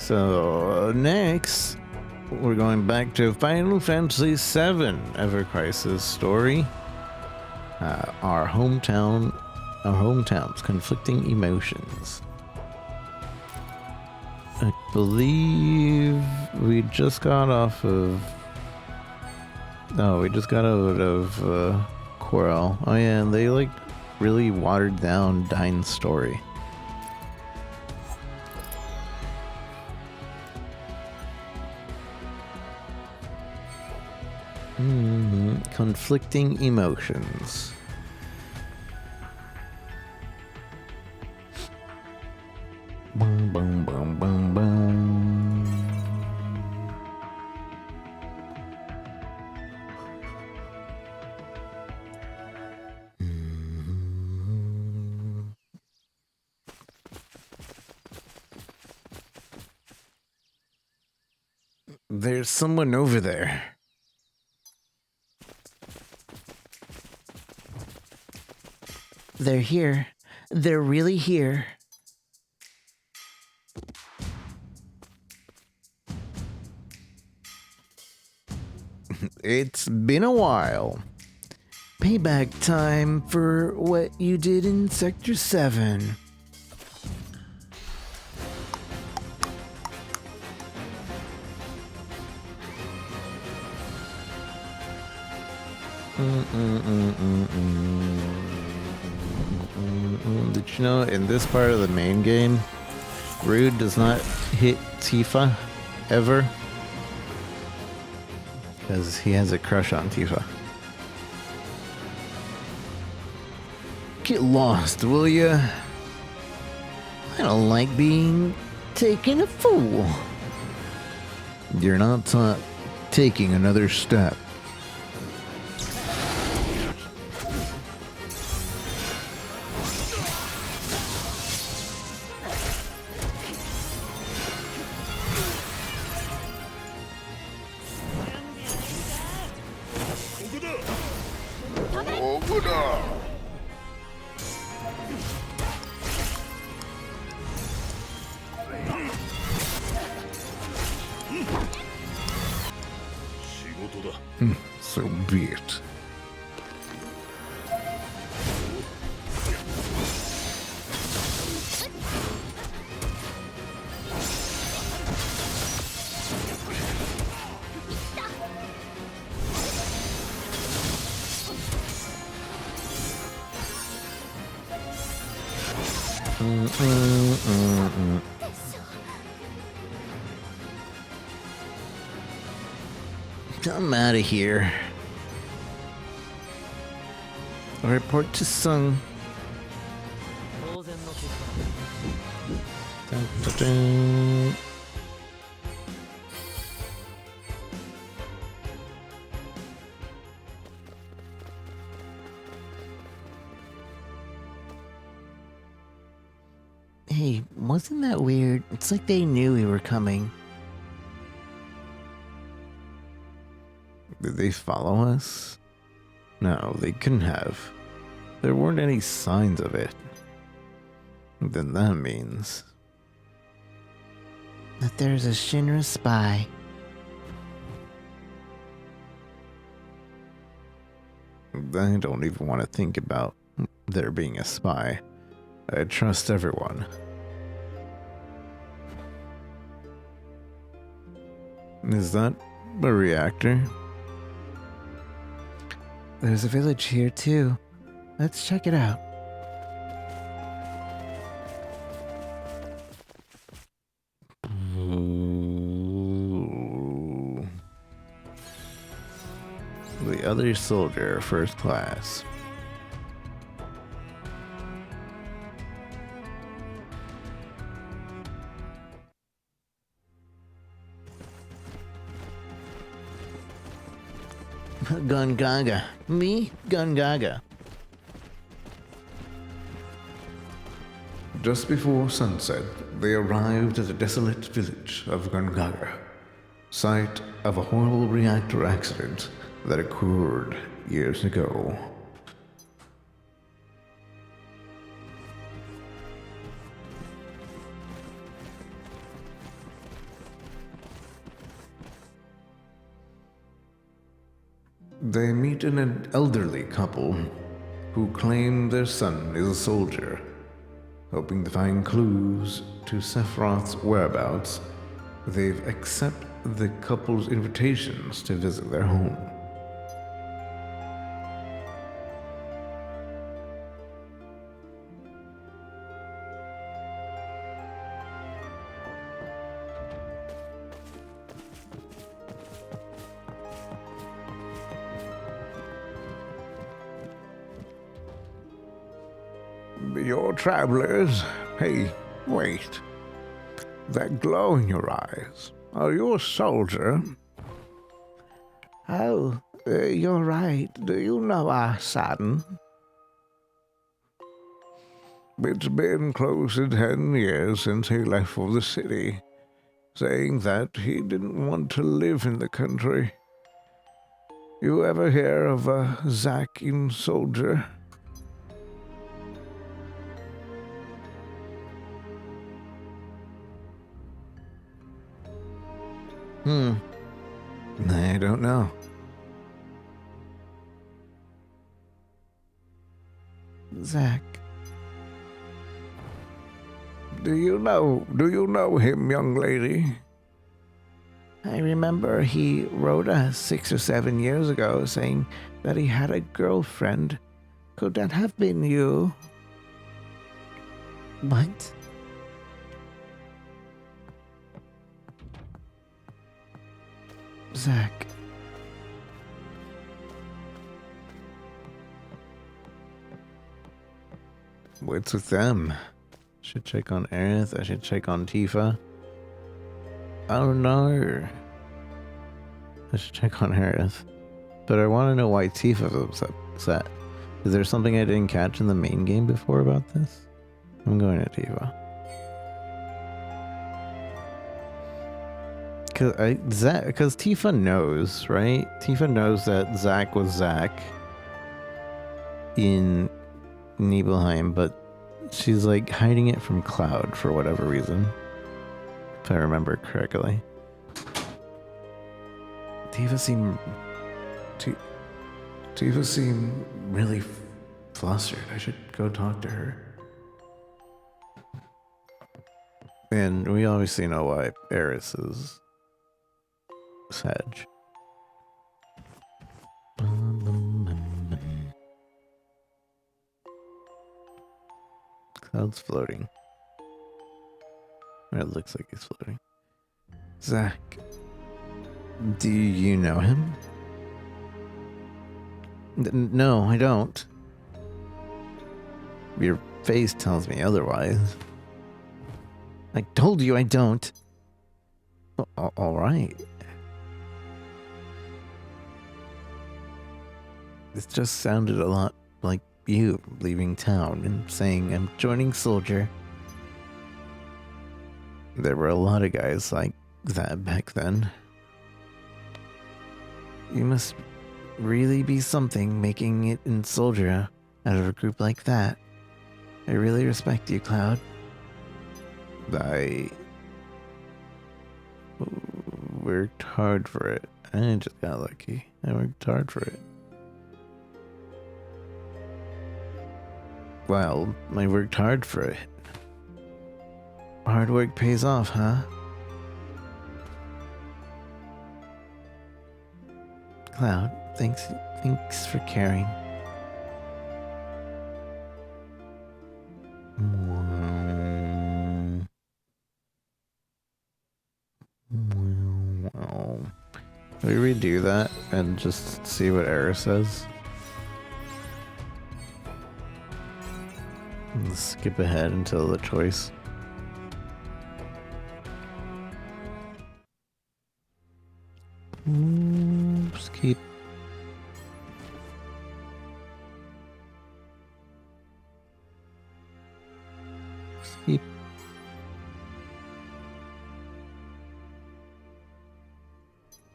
So next, we're going back to Final Fantasy VII Ever Crisis story. Our hometowns, conflicting emotions. I believe we just got off of. No, we just got out of Coral. Oh yeah, and they like really watered down Dine's story. Conflicting emotions. Boom, boom, boom, boom, boom. There's someone over there. They're here. They're really here. It's been a while. Payback time for what you did in Sector 7. Did you know in this part of the main game, Rude does not hit Tifa ever? Because he has a crush on Tifa. Get lost, will ya? I don't like being taken a fool. You're not taking another step. So be it. I'm out of here. I'll report to Sung. Dun, dun, dun. Hey, wasn't that weird? It's like they knew we were coming. Did they follow us? No, they couldn't have. There weren't any signs of it. Then that means That there's a Shinra spy. I don't even want to think about there being a spy. I trust everyone. Is that a reactor? There's a village here too. Let's check it out. Ooh. The other soldier, first class. Gungaga. Me? Gungaga. Just before sunset, they arrived at the desolate village of Gungaga, site of a horrible reactor accident that occurred years ago. They meet an elderly couple who claim their son is a soldier, hoping to find clues to Sephiroth's whereabouts. They've accepted the couple's invitations to visit their home. You're travelers. Hey, wait. That glow in your eyes. Are you a soldier? Oh, you're right. Do you know our son? It's been close to 10 years since he left for the city, saying that he didn't want to live in the country. You ever hear of a Zakian soldier? I don't know. Zack. Do you know him, young lady? I remember he wrote us 6 or 7 years ago saying that he had a girlfriend. Could that have been you? What? Zack. What's with them? Should check on Aerith. I should check on Tifa. Oh no. I should check on Aerith. But I want to know why Tifa was upset. Is there something I didn't catch in the main game before about this? I'm going to Tifa. Because Tifa knows, right? Tifa knows that Zack was Zack in Nibelheim, but she's like hiding it from Cloud for whatever reason. If I remember correctly. Tifa seemed really flustered. I should go talk to her. And we obviously know why Eris is Sedge. Cloud's floating. Or it looks like he's floating. Zack, do you know him? No, I don't. Your face tells me otherwise. I told you I don't. All right. This just sounded a lot like you leaving town and saying I'm joining soldier. There were a lot of guys like that back then. You must really be something making it in soldier out of a group like that. I really respect you, Cloud. I worked hard for it. I just got lucky. I worked hard for it. Well, I worked hard for it. Hard work pays off, huh? Cloud, thanks for caring. Can we redo that and just see what Era says? Let's skip ahead until the choice. Skip. Skip.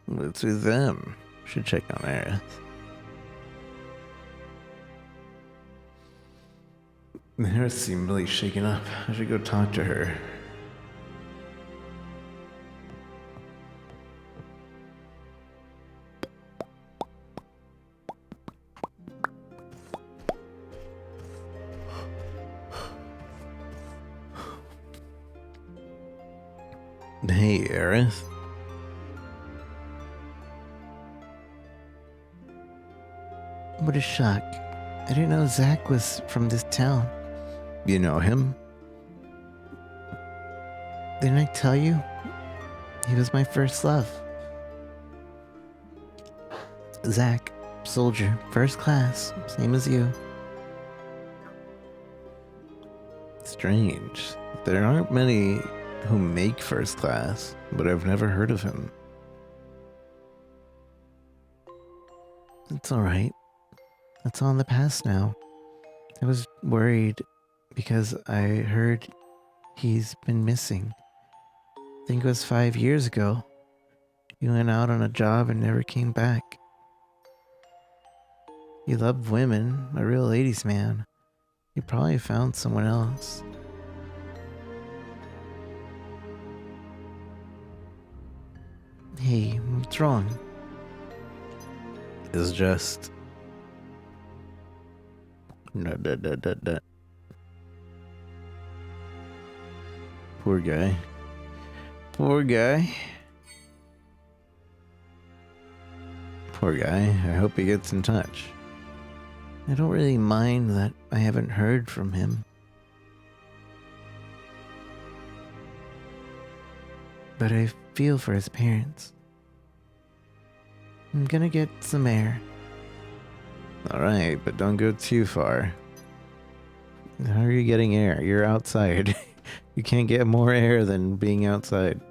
What's with them? Should check on Aerith. Aerith seemed really shaken up. I should go talk to her. Hey, Aerith. What a shock. I didn't know Zach was from this town. You know him? Didn't I tell you? He was my first love. Zach, soldier, first class, same as you. Strange. There aren't many who make first class, but I've never heard of him. It's alright. That's all in the past now. I was worried because I heard he's been missing. I think it was 5 years ago. He went out on a job and never came back. He loved women, a real ladies' man. He probably found someone else. Hey, what's wrong? It's just... Poor guy. Poor guy. Poor guy. I hope he gets in touch. I don't really mind that I haven't heard from him. But I feel for his parents. I'm gonna get some air. Alright, but don't go too far. How are you getting air? You're outside. You can't get more air than being outside.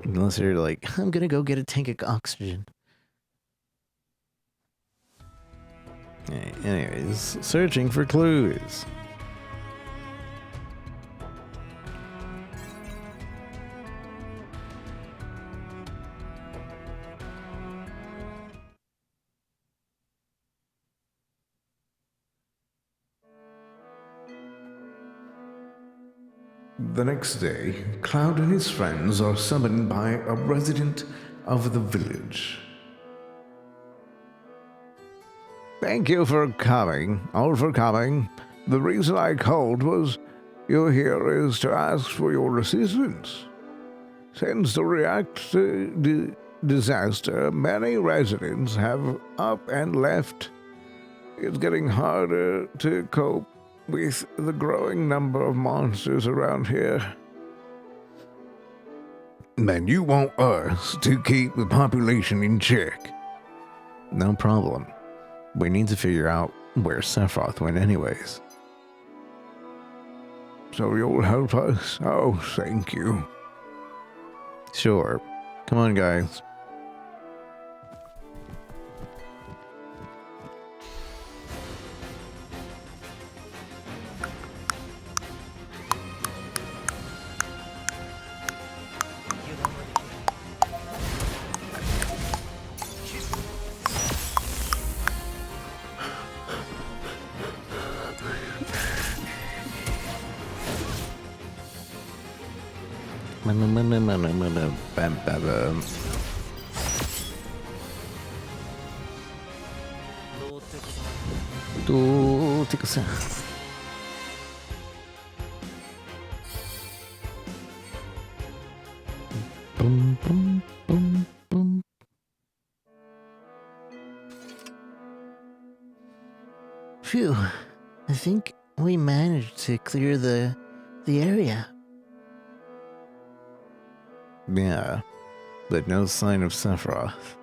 Unless you're like, I'm gonna go get a tank of oxygen. anyways, searching for clues. The next day, Cloud and his friends are summoned by a resident of the village. Thank you for coming, all for coming. The reason I called was you're here is to ask for your assistance. Since the react disaster, many residents have up and left. It's getting harder to cope with the growing number of monsters around here. Man, you want us to keep the population in check. No problem. We need to figure out where Sephiroth went anyways. So you'll help us? Oh, thank you. Sure. Come on, guys. Bam, bam, bam. Boom, boom, boom, boom. Phew, I think we managed to clear the area. Yeah, but no sign of Sephiroth.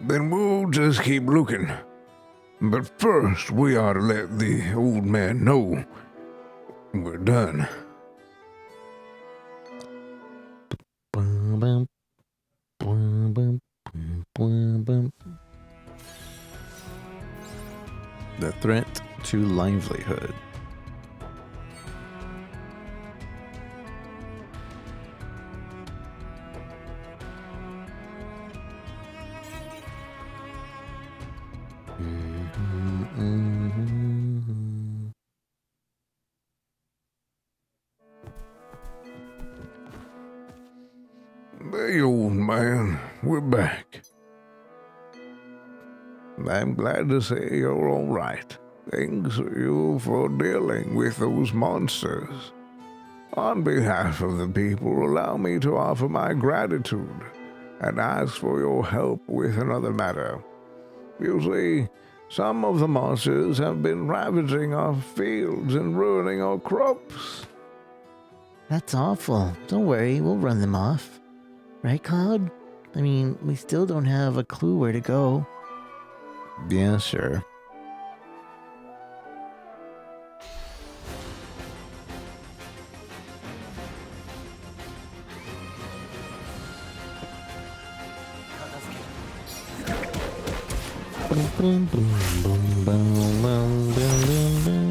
Then we'll just keep looking. But first, we ought to let the old man know we're done. Boom, boom, boom, boom, boom, boom, boom. The threat to livelihood. Hey, old man, we're back. I'm glad to say you're all right. Thanks to you for dealing with those monsters. On behalf of the people, allow me to offer my gratitude and ask for your help with another matter. You see, some of the monsters have been ravaging our fields and ruining our crops. That's awful. Don't worry, we'll run them off. Right, Cloud? I mean, we still don't have a clue where to go. Yeah, sure. Boom, boom, boom, boom, boom, boom, boom, boom, boom, boom.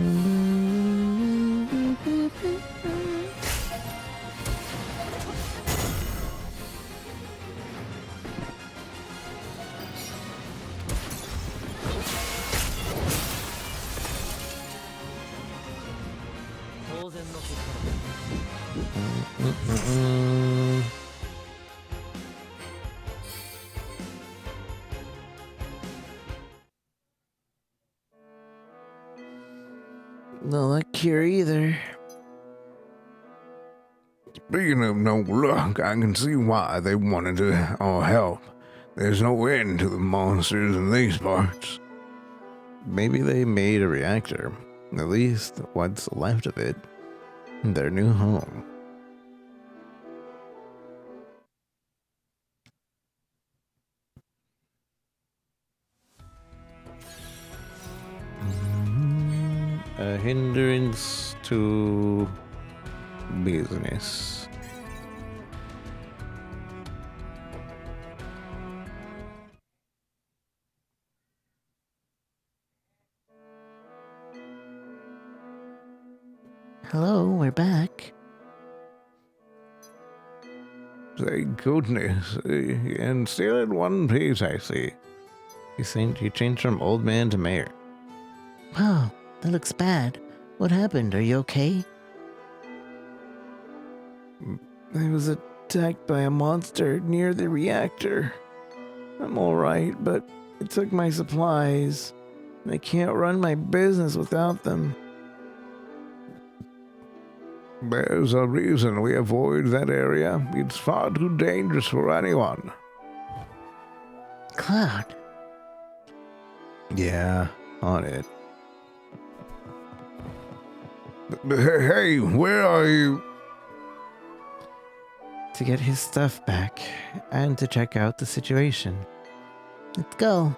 No luck here either. Speaking of no luck, I can see why they wanted our help. There's no end to the monsters in these parts. Maybe they made a reactor. At least what's left of it. Their new home. A hindrance to business. Hello, we're back. Thank goodness. And still in one piece, I see. He changed from old man to mayor. Wow, that looks bad. What happened? Are you okay? I was attacked by a monster near the reactor. I'm alright, but it took my supplies. I can't run my business without them. There's a reason we avoid that area. It's far too dangerous for anyone. Cloud, Yeah, on it. Hey, where are you? to get his stuff back and to check out the situation. Let's go.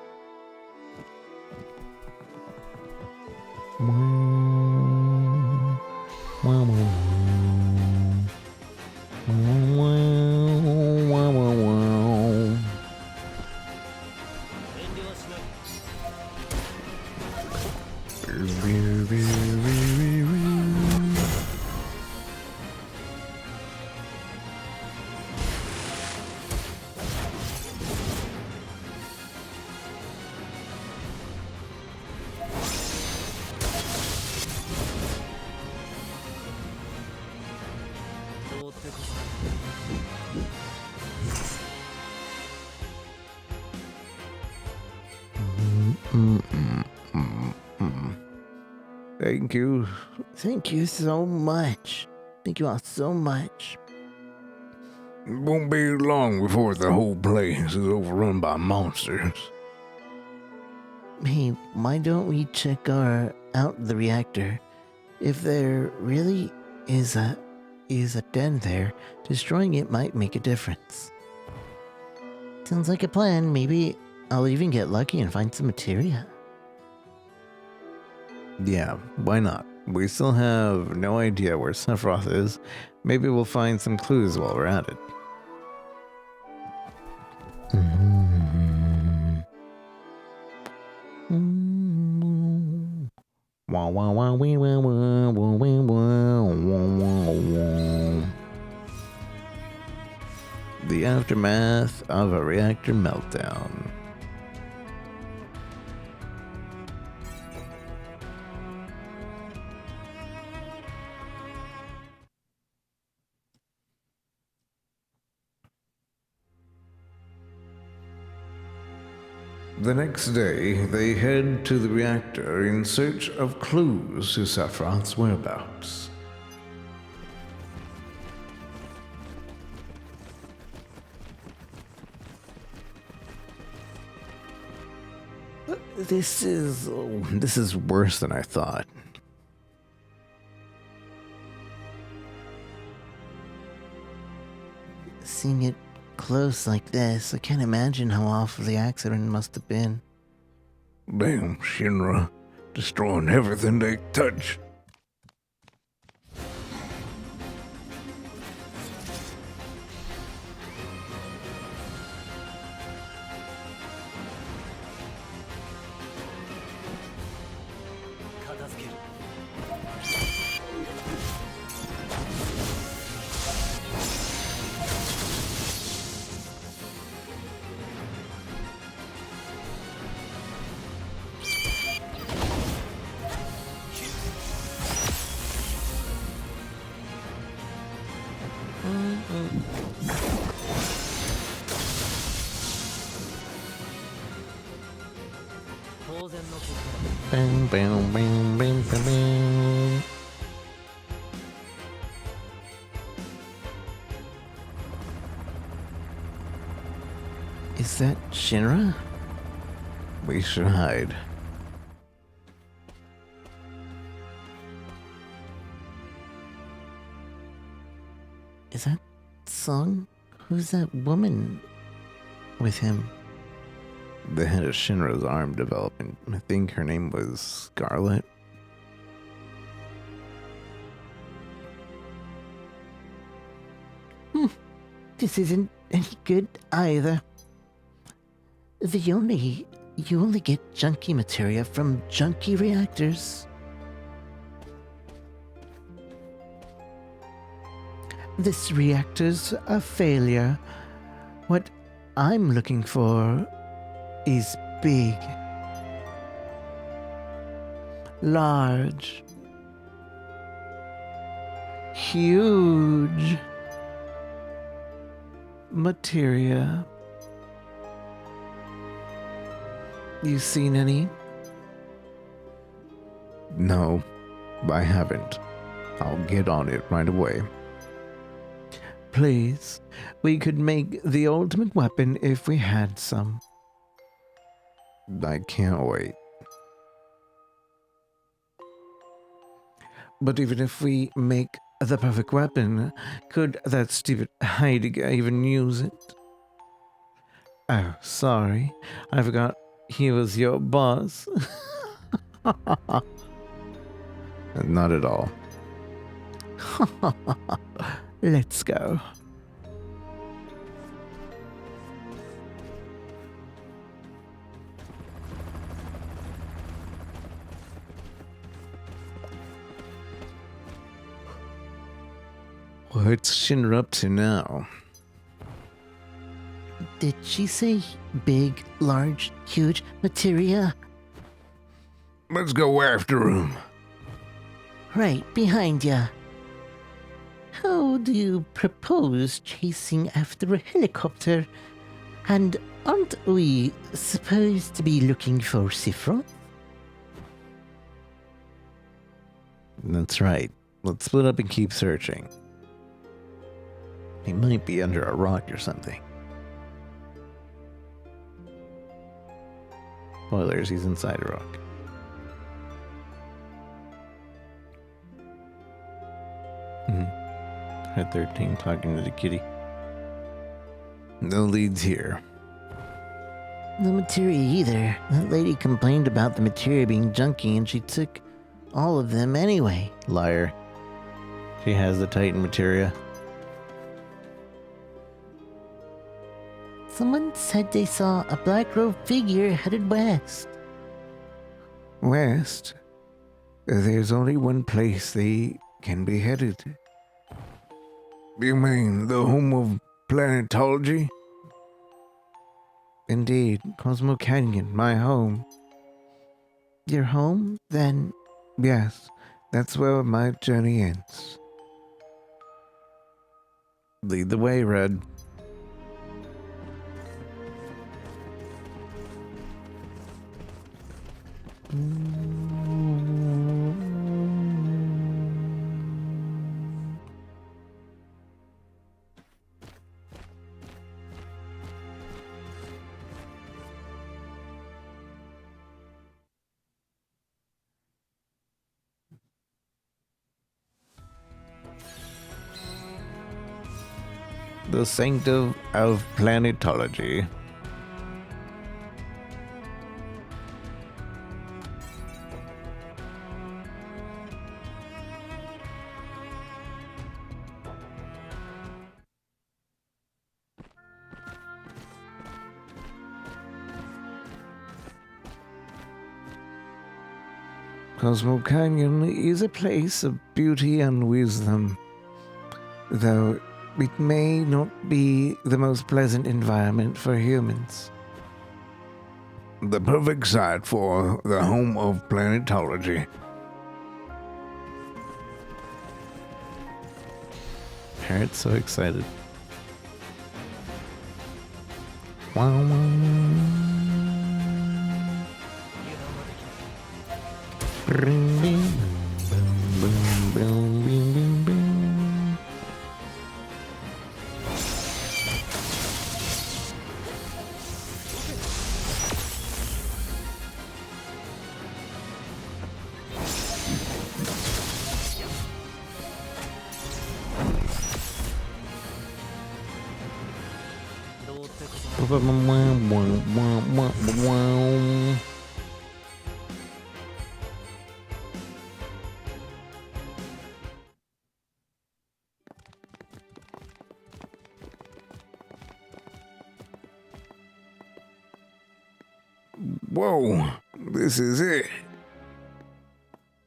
Thank you. Thank you so much. Thank you all so much. It won't be long before the whole place is overrun by monsters. Hey, why don't we check out the reactor? If there really is a den there, destroying it might make a difference. Sounds like a plan. Maybe I'll even get lucky and find some materia. Yeah, why not? We still have no idea where Sephiroth is. Maybe we'll find some clues while we're at it. The aftermath of a reactor meltdown. The next day, they head to the reactor in search of clues to Sephiroth's whereabouts. This is worse than I thought. Seeing it close like this, I can't imagine how awful the accident must have been. Damn, Shinra. Destroying everything they touch. Bang, bang, bang, bang, bang, bang. Is that Shinra? We should hide. Is that Sung? Who's that woman with him? The head of Shinra's arm development. I think her name was Scarlet. This isn't any good either. You only get junky materia from junky reactors. This reactor's a failure. What I'm looking for is big, large, huge materia. You seen any? No, I haven't. I'll get on it right away. Please, we could make the ultimate weapon if we had some. I can't wait. But even if we make the perfect weapon, could that stupid Heidegger even use it? Oh, sorry. I forgot he was your boss. Not at all. Let's go. What's Shinra up to now? Did she say big, large, huge materia? Let's go after him. Right behind ya. How do you propose chasing after a helicopter? And aren't we supposed to be looking for Sifron? That's right. Let's split up and keep searching. He might be under a rock or something. Spoilers, he's inside a rock. Head 13 talking to the kitty. No leads here. No materia either. That lady complained about the materia being junky and she took all of them anyway. Liar. She has the Titan materia. Someone said they saw a black robed figure headed west. West? There's only one place they can be headed. You mean the home of planetology? Indeed, Cosmo Canyon, my home. Your home? Then, Yes, that's where my journey ends. Lead the way, Red. the saint of planetology. Cosmo Canyon is a place of beauty and wisdom, though it may not be the most pleasant environment for humans. The perfect site for the home of planetology. Parrot's so excited. Wow, wow. Boom, boom, boom, boom, boom, boom, boom. Whoa, this is it.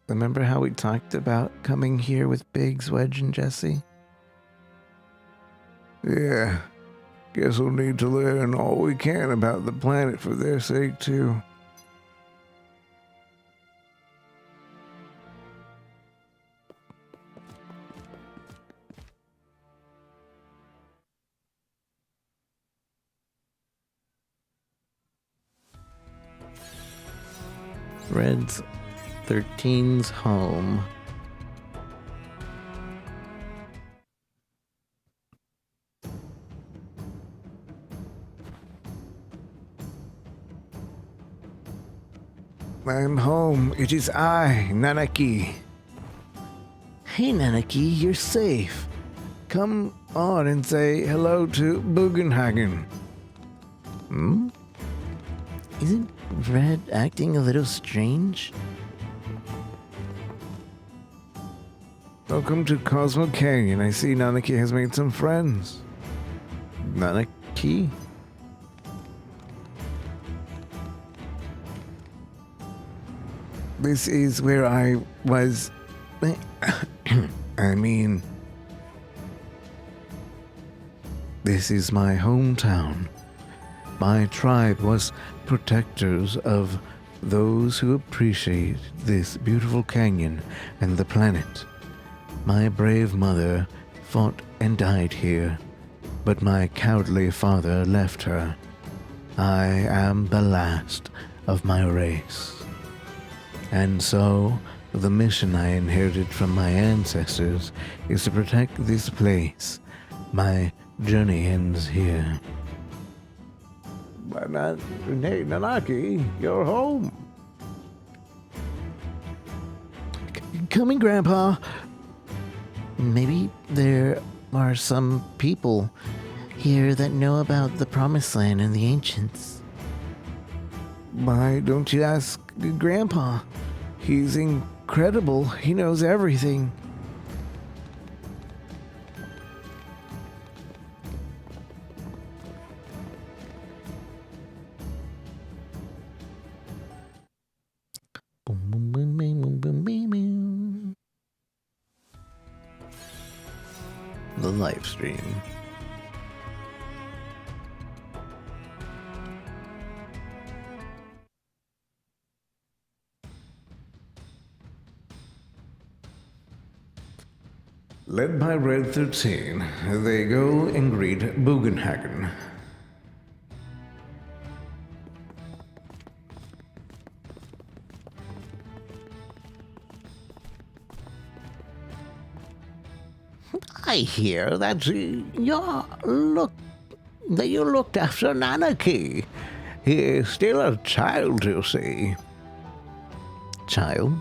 Remember how we talked about coming here with Biggs, Wedge, and Jesse? Yeah, guess we'll need to learn all we can about the planet for their sake, too. Red's 13's home. I'm home. It is I, Nanaki. Hey, Nanaki, you're safe. Come on and say hello to Bugenhagen. Isn't Red acting a little strange? Welcome to Cosmo Canyon. I see Nanaki has made some friends. Nanaki? This is where I was. I mean, This is my hometown. My tribe was protectors of those who appreciate this beautiful canyon and the planet. My brave mother fought and died here, but my cowardly father left her. I am the last of my race. And so, the mission I inherited from my ancestors is to protect this place. My journey ends here. but hey, Nanaki, you're home. Coming, Grandpa. Maybe there are some people here that know about the Promised Land and the Ancients. Why don't you ask Grandpa? He's incredible. He knows everything. Boom, boom, boom, boom, boom, boom, boom, boom. The live stream. Led by Red 13, they go and greet Bugenhagen. I hear that you looked after Nanaki. He is still a child, you see. Child?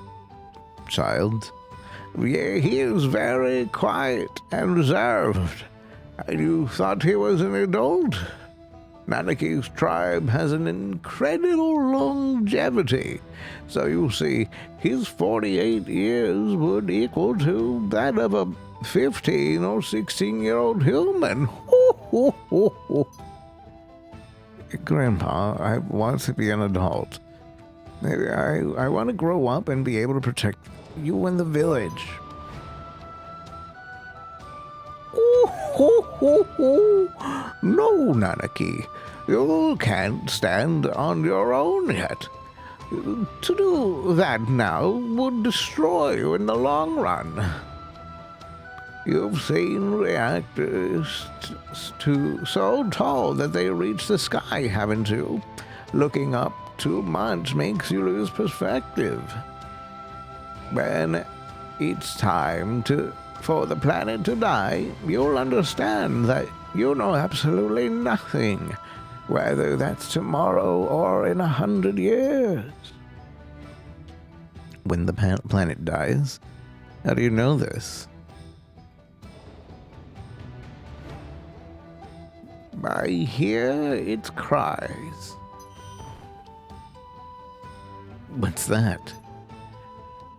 Child? Yeah, he is very quiet and reserved. And you thought he was an adult? Nanaki's tribe has an incredible longevity. So you see, his 48 years would equal to that of a 15 or 16-year-old human. Grandpa, I want to be an adult. I want to grow up and be able to protect you and the village. No, Nanaki. You can't stand on your own yet. To do that now would destroy you in the long run. You've seen reactors so tall that they reach the sky, haven't you? Looking up too much makes you lose perspective. When it's time for the planet to die, you'll understand that you know absolutely nothing, whether that's tomorrow or in 100 years. When the planet dies? How do you know this? I hear its cries. What's that?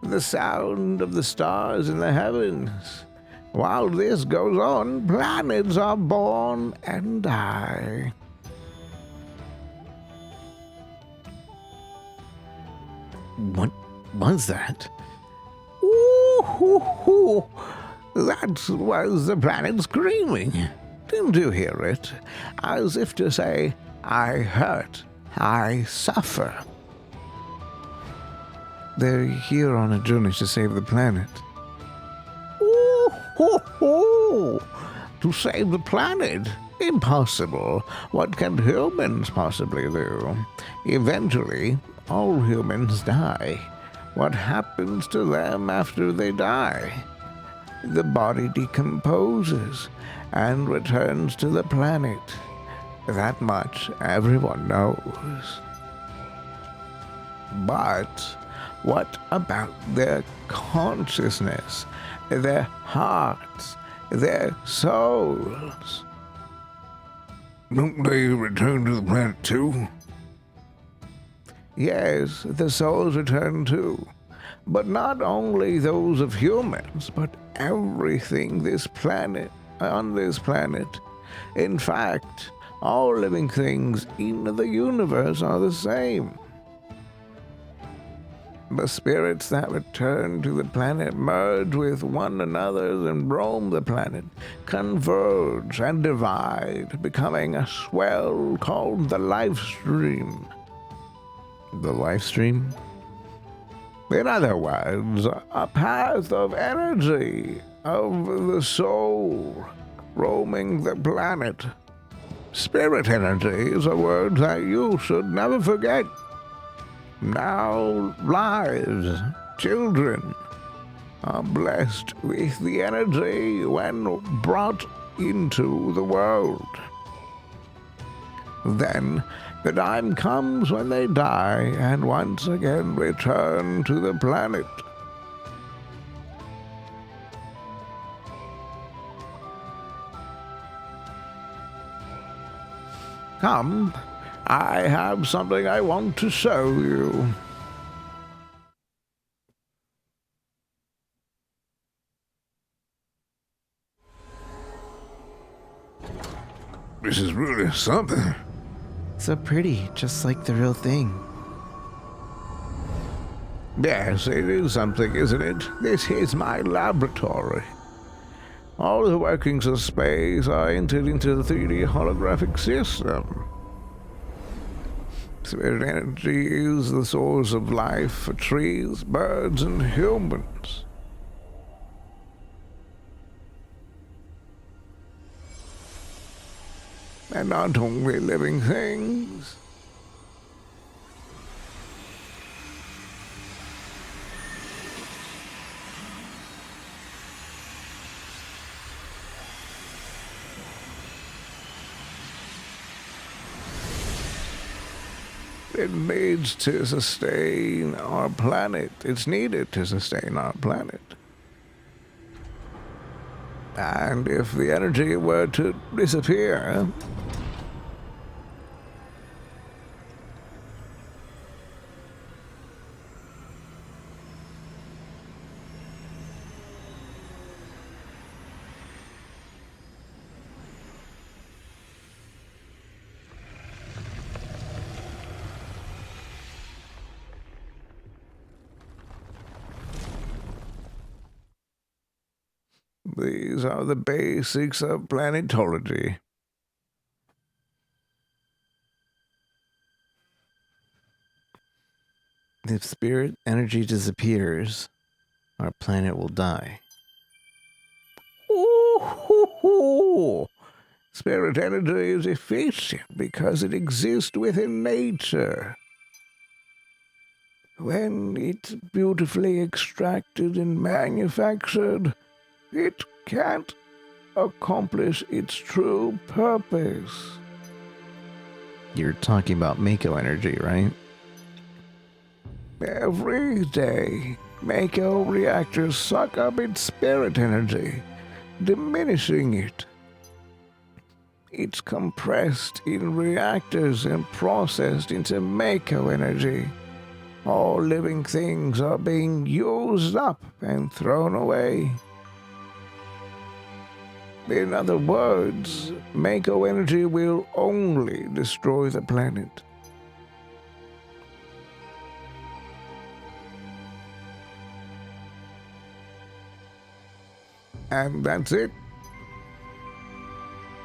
The sound of the stars in the heavens. While this goes on, planets are born and die. What was that? Ooh, that was the planet screaming. Didn't you hear it? As if to say, I hurt, I suffer. They're here on a journey to save the planet. To save the planet? Impossible. What can humans possibly do? Eventually, all humans die. What happens to them after they die? The body decomposes and returns to the planet. That much everyone knows. But what about their consciousness, their hearts, their souls? Don't they return to the planet too? Yes, the souls return too. But not only those of humans, but everything on this planet. In fact, all living things in the universe are the same. The spirits that return to the planet merge with one another and roam the planet, converge and divide, becoming a swell called the life stream. The life stream? In other words, a path of energy, of the soul, roaming the planet. Spirit energy is a word that you should never forget. Now lives, children, are blessed with the energy when brought into the world. Then the time comes when they die and once again return to the planet. Come, I have something I want to show you. This is really something. So pretty, just like the real thing. Yes, it is something, isn't it? This is my laboratory. All the workings of space are entered into the 3D holographic system. Spirit energy is the source of life for trees, birds, and humans. And not only living things. It needs to sustain our planet. It's needed to sustain our planet. And if the energy were to disappear, these are the basics of planetology. If spirit energy disappears, our planet will die. Ooh, spirit energy is efficient because it exists within nature. When it's beautifully extracted and manufactured, it can't accomplish its true purpose. You're talking about Mako energy, right? Every day, Mako reactors suck up its spirit energy, diminishing it. It's compressed in reactors and processed into Mako energy. All living things are being used up and thrown away. In other words, Mako energy will only destroy the planet. And that's it.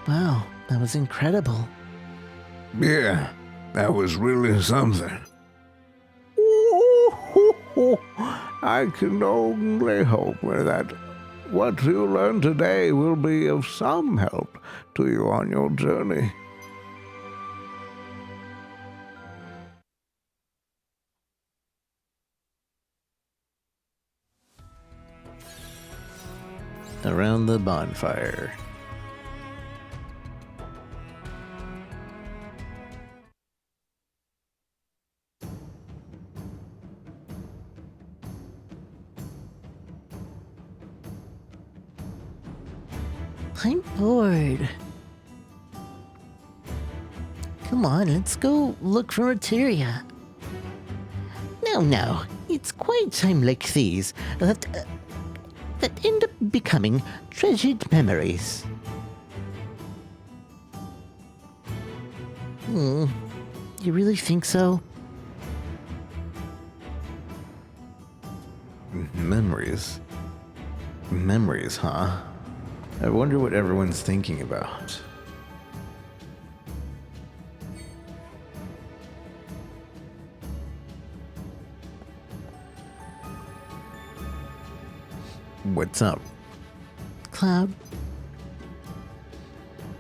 Wow, that was incredible. Yeah, that was really something. I can only hope that what you learned today will be of some help to you on your journey. Around the bonfire. I'm bored. Come on, let's go look for materia. No, it's quite time like these that end up becoming treasured memories. You really think so? Memories. Memories, huh? I wonder what everyone's thinking about. What's up? Cloud.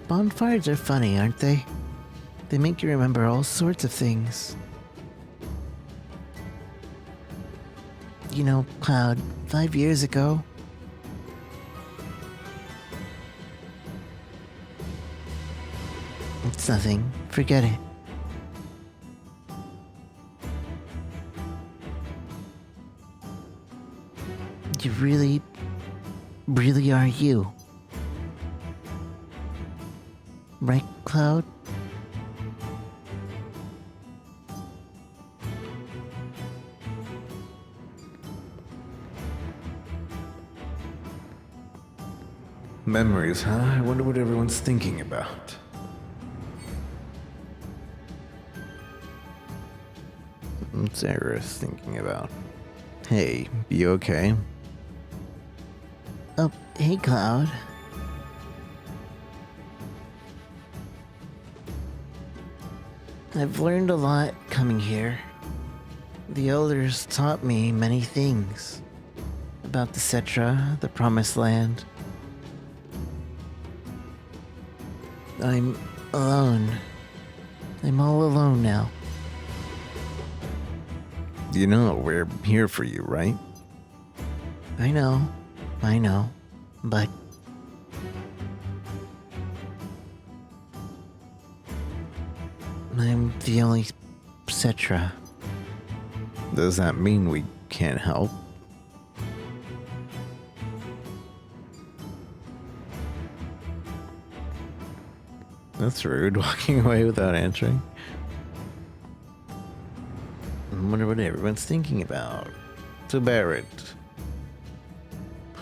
Bonfires are funny, aren't they? They make you remember all sorts of things. You know, Cloud, 5 years ago, it's nothing. Forget it. You really are you. Right, Cloud? Memories, huh? I wonder what everyone's thinking about. What's Eris thinking about? Hey, you okay? Oh, hey, Cloud. I've learned a lot coming here. The elders taught me many things about the Cetra, the Promised Land. I'm alone. I'm all alone now. You know, we're here for you, right? I know, but I'm the only Cetra. Does that mean we can't help? That's rude, walking away without answering. I wonder what everyone's thinking about. So Barrett.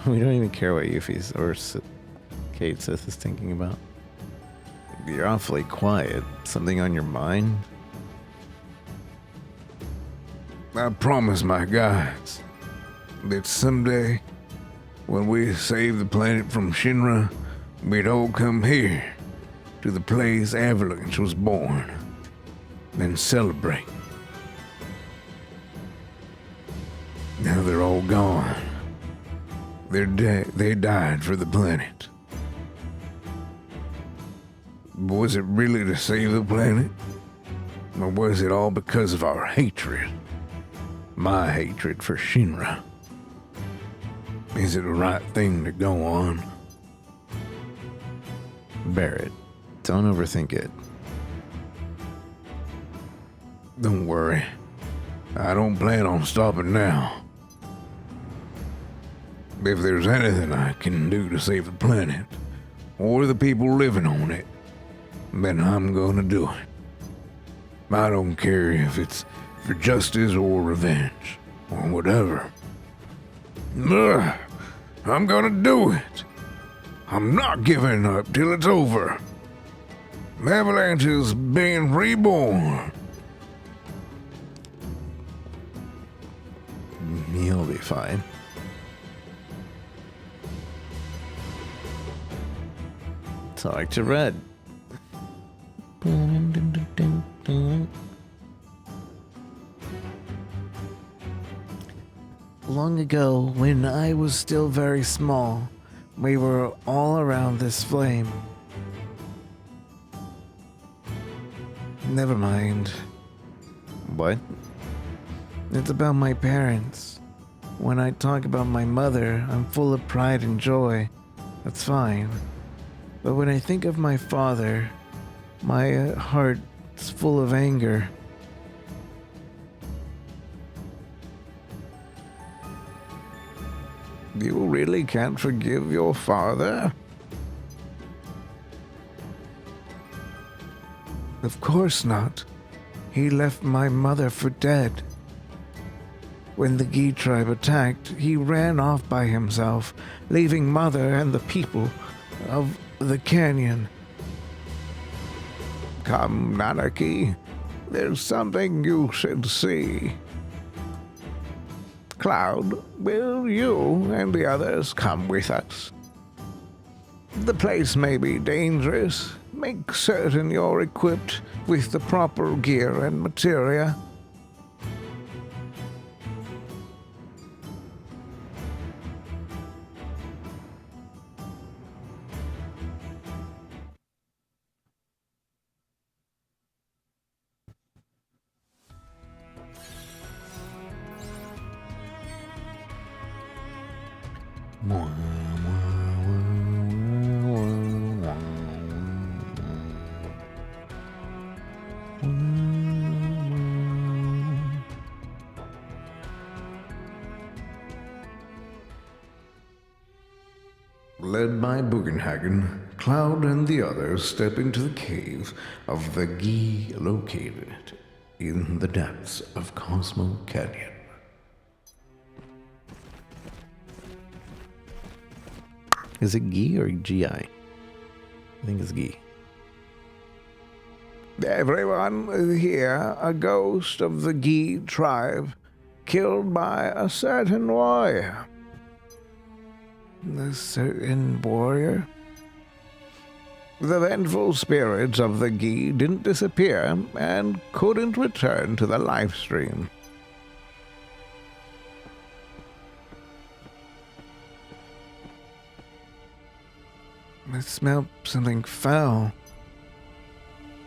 We don't even care what Yuffie's or Kate Sith is thinking about. You're awfully quiet. Something on your mind? I promise my guys that someday, when we save the planet from Shinra, we'd all come here to the place Avalanche was born and celebrate. Now they're all gone. They're dead. They died for the planet. But was it really to save the planet? Or was it all because of our hatred? My hatred for Shinra. Is it the right thing to go on? Barrett, don't overthink it. Don't worry. I don't plan on stopping now. If there's anything I can do to save the planet, or the people living on it, then I'm gonna do it. I don't care if it's for justice or revenge, or whatever. Ugh, I'm gonna do it. I'm not giving up till it's over. Avalanche is being reborn. You'll be fine. Talk to Red. Long ago, when I was still very small, we were all around this flame. Never mind. What? It's about my parents. When I talk about my mother, I'm full of pride and joy. That's fine. But when I think of my father, my heart's full of anger. You really can't forgive your father? Of course not. He left my mother for dead. When the Gi tribe attacked, he ran off by himself, leaving mother and the people of the canyon. Come, Nanaki. There's something you should see. Cloud, will you and the others come with us? The place may be dangerous. Make certain you're equipped with the proper gear and materia. Led by Bugenhagen, Cloud and the others step into the cave of the Gi located in the depths of Cosmo Canyon. Is it Gi or GI? I think it's Gi. Everyone here, a ghost of the Gi tribe, killed by a certain warrior. A certain warrior? The vengeful spirits of the Gi didn't disappear and couldn't return to the life stream. I smell something foul.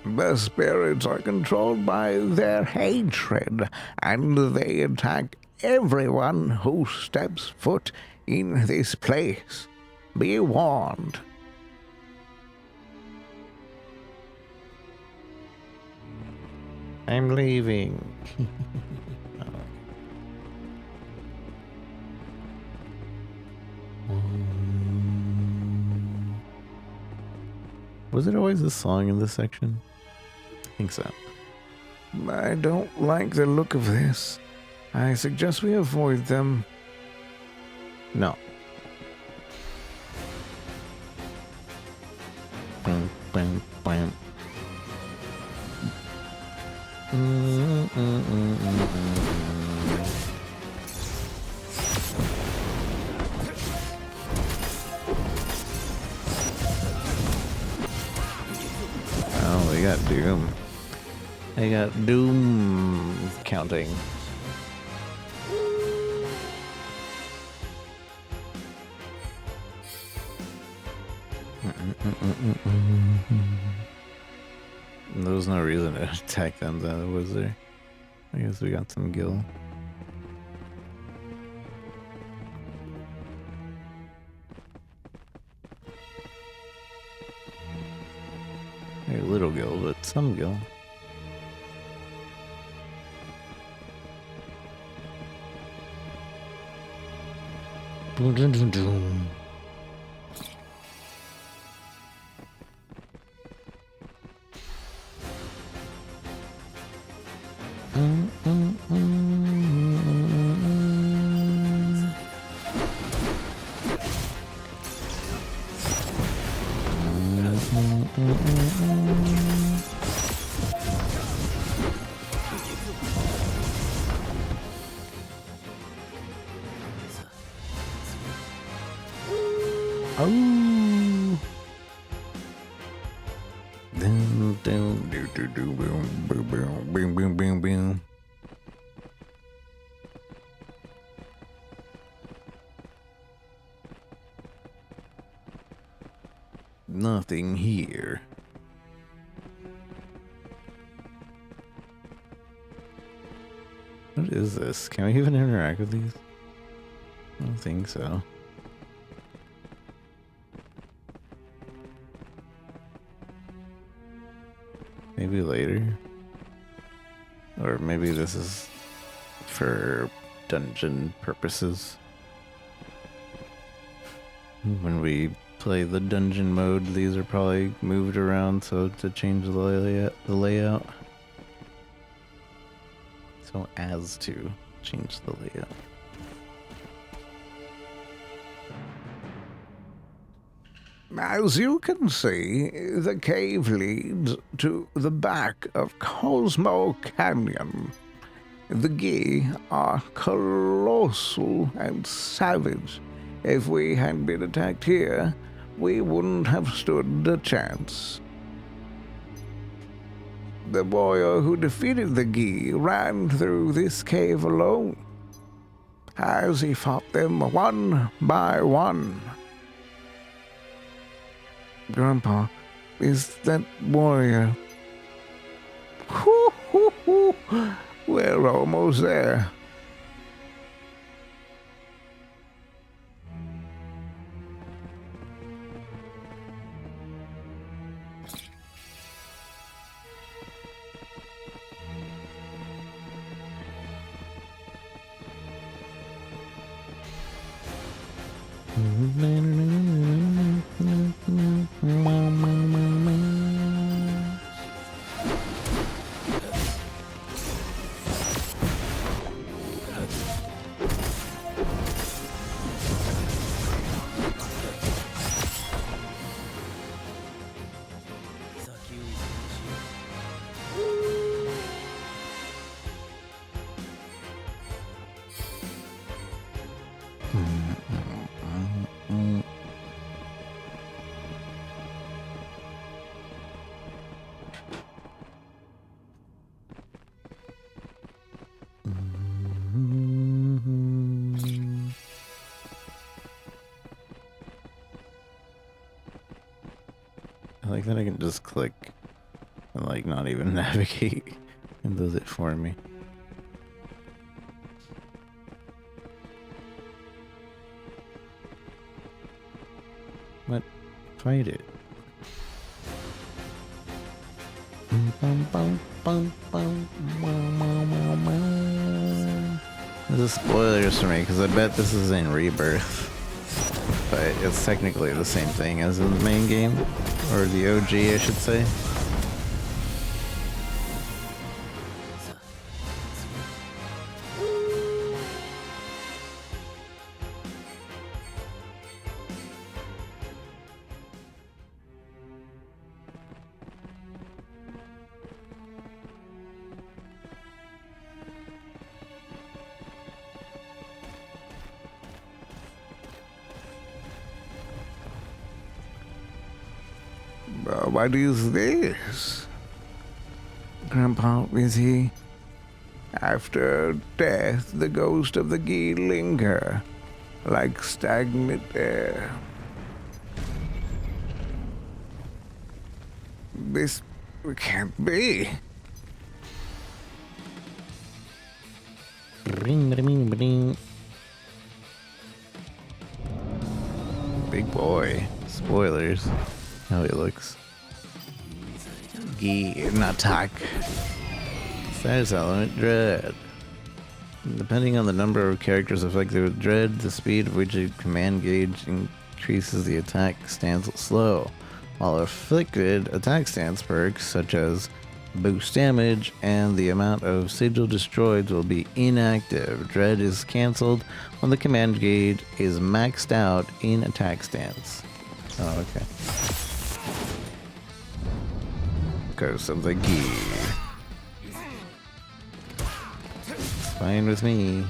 The spirits are controlled by their hatred, and they attack everyone who steps foot in this place. Be warned. I'm leaving. Was it always this song in this section? I think so. I don't like the look of this. I suggest we avoid them. No. Bam, bam, bam. Oh, we got Doom. I got Doom counting. There was no reason to attack them though, was there? I guess we got some gil. Very little gil, but some gil. Boom, boom, boom, boom. Oh. Doom, doom, do, do, do, boom, boom, boom, boom, boom, boom, boom. Nothing here. What is this? Can we even interact with these? I don't think so. Maybe later. Or maybe this is for dungeon purposes. When we play the dungeon mode, these are probably moved around so to change the layout. So as to change the layout. As you can see, the cave leads to the back of Cosmo Canyon. The Gi are colossal and savage. If we had been attacked here, we wouldn't have stood a chance. The warrior who defeated the Gi ran through this cave alone, as he fought them one by one. Grandpa, is that warrior? We're almost there. I like that I can just click and like not even navigate and does it for me. What? Fight it. This is spoilers for me because I bet this is in Rebirth. but it's technically the same thing as in the main game, or the OG, I should say. What is this? Grandpa, is he? After death, the ghost of the Gi linger, like stagnant air. This can't be. Big boy. Spoilers. How he looks. Gi an attack. Status element dread. Depending on the number of characters affected with dread, the speed of which a command gauge increases the attack stance slow, while afflicted attack stance perks such as boost damage and the amount of sigil destroyed will be inactive. Dread is cancelled when the command gauge is maxed out in attack stance. Oh, okay. Curse of the Gi. It's fine with me.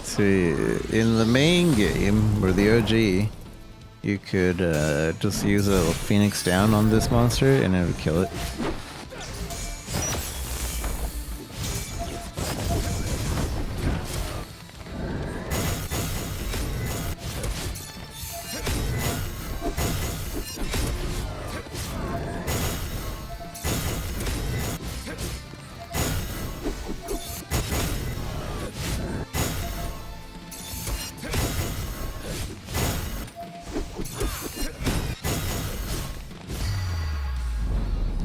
See, in the main game, or the OG, you could just use a Phoenix down on this monster and it would kill it.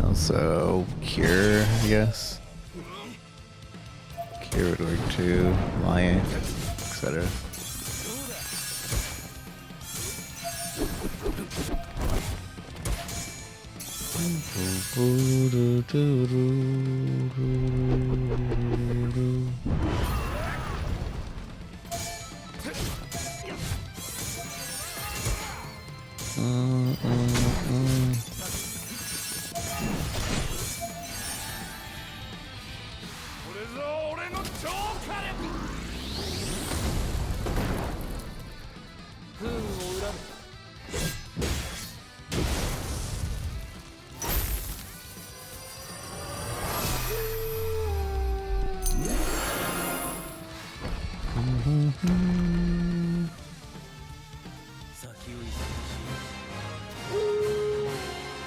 Also, Cure, I guess. Cure would work too, Life, etc.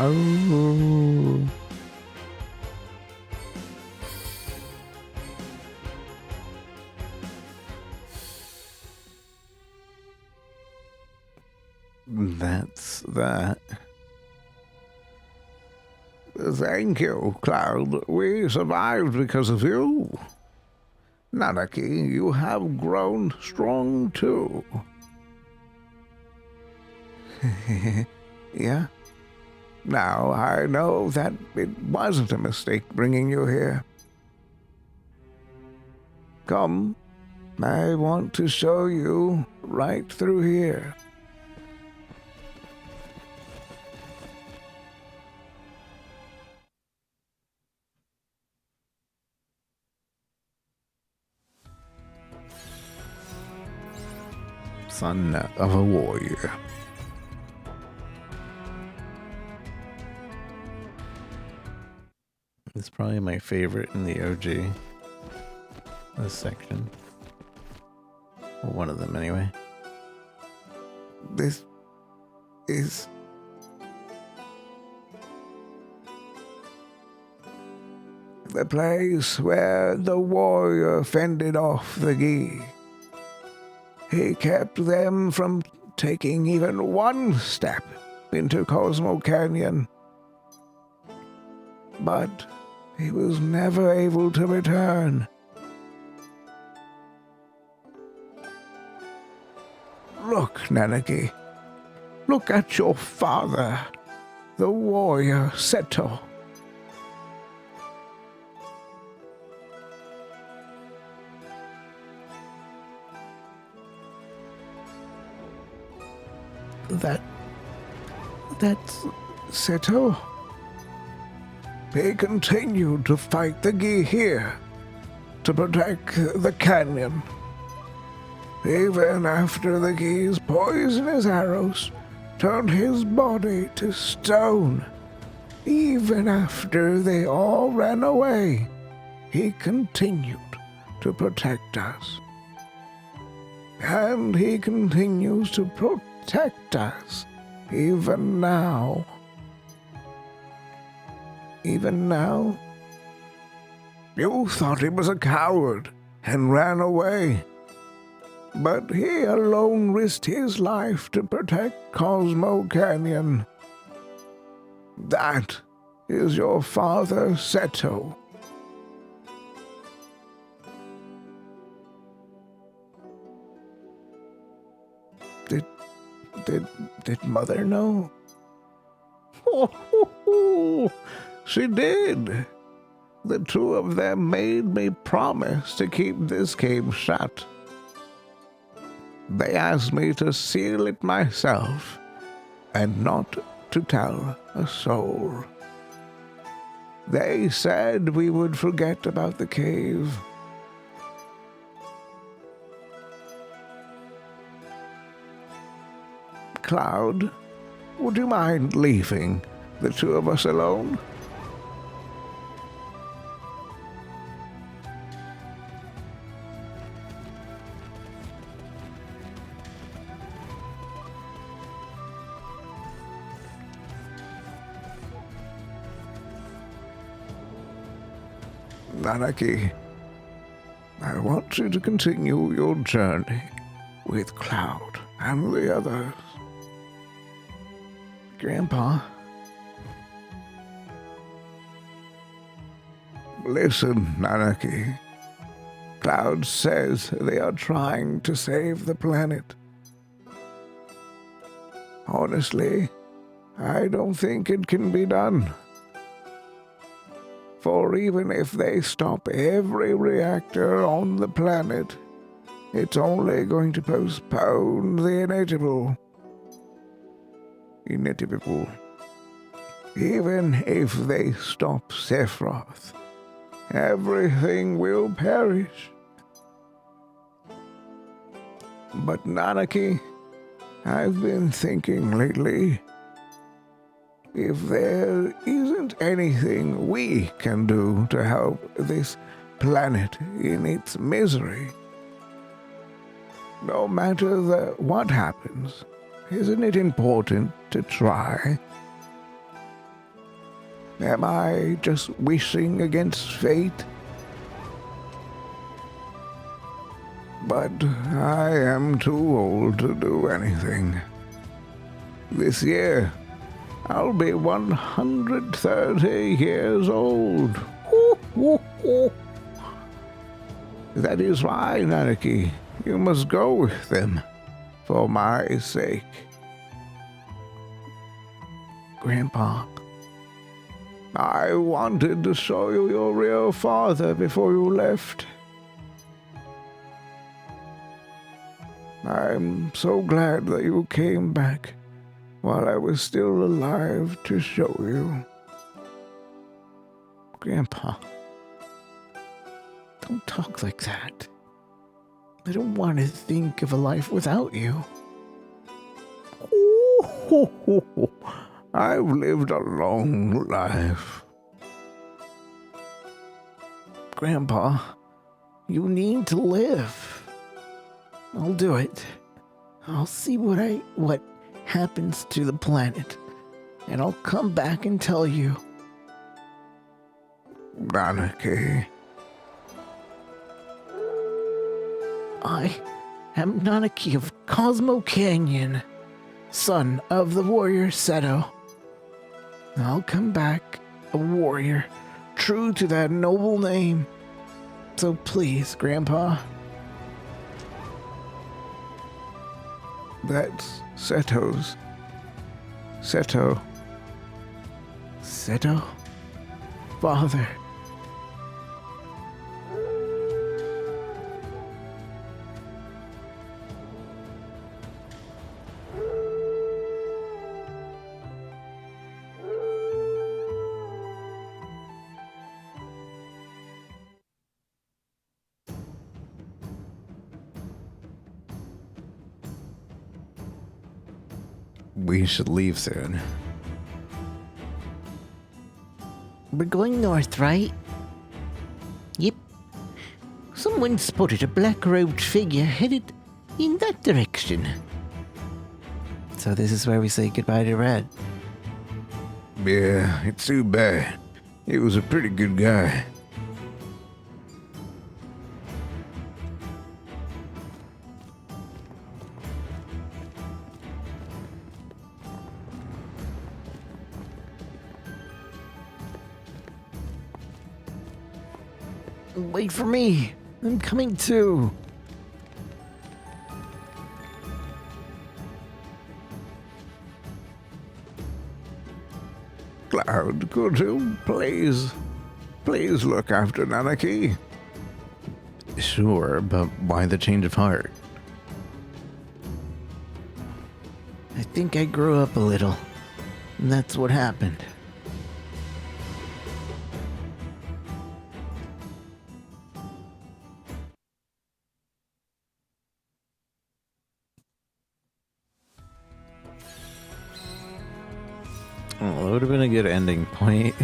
Oh. That's that. Thank you, Cloud. We survived because of you. Nanaki, you have grown strong too. Yeah? Now I know that it wasn't a mistake bringing you here. Come, I want to show you right through here. Son of a warrior. It's probably my favorite in the OG. This section. Well, one of them anyway. This is... the place where the warrior fended off the Gi. He kept them from taking even one step into Cosmo Canyon. But he was never able to return. Look, Nanaki. Look at your father, the warrior Seto. That's Seto. He continued to fight the Gi here, to protect the canyon. Even after the Gi's poisonous arrows turned his body to stone. Even after they all ran away, he continued to protect us. And he continues to protect us even now. Even now? You thought he was a coward and ran away. But he alone risked his life to protect Cosmo Canyon. That is your father, Seto. Did Mother know? She did. The two of them made me promise to keep this cave shut. They asked me to seal it myself and not to tell a soul. They said we would forget about the cave. Cloud, would you mind leaving the two of us alone? Nanaki, I want you to continue your journey with Cloud and the others. Grandpa? Listen, Nanaki. Cloud says they are trying to save the planet. Honestly, I don't think it can be done. For even if they stop every reactor on the planet, it's only going to postpone the inevitable. Even if they stop Sephiroth, everything will perish. But Nanaki, I've been thinking lately, if there isn't anything we can do to help this planet in its misery, no matter what happens, isn't it important to try? Am I just wishing against fate? But I am too old to do anything. This year, I'll be 130 years old. That is why, Nanaki, you must go with them, for my sake. Grandpa, I wanted to show you your real father before you left. I'm so glad that you came back while I was still alive to show you. Grandpa, don't talk like that. I don't want to think of a life without you. I've lived a long life. Grandpa, you need to live. I'll do it. I'll see what happens to the planet, and I'll come back and tell you. Nanaki. I am Nanaki of Cosmo Canyon, son of the warrior Seto. I'll come back a warrior, true to that noble name. So please, Grandpa. That's Seto's. Seto. Seto? Father. We should leave soon. We're going north, right? Yep. Someone spotted a black-robed figure headed in that direction. So this is where we say goodbye to Red. Yeah, it's too bad. He was a pretty good guy. Wait for me. I'm coming too. Cloud, could you please look after Nanaki? Sure, but why the change of heart? I think I grew up a little. And that's what happened. Well, that would have been a good ending point.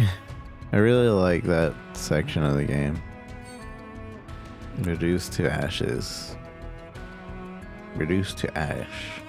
I really like that section of the game. Reduced to ashes. Reduced to ash.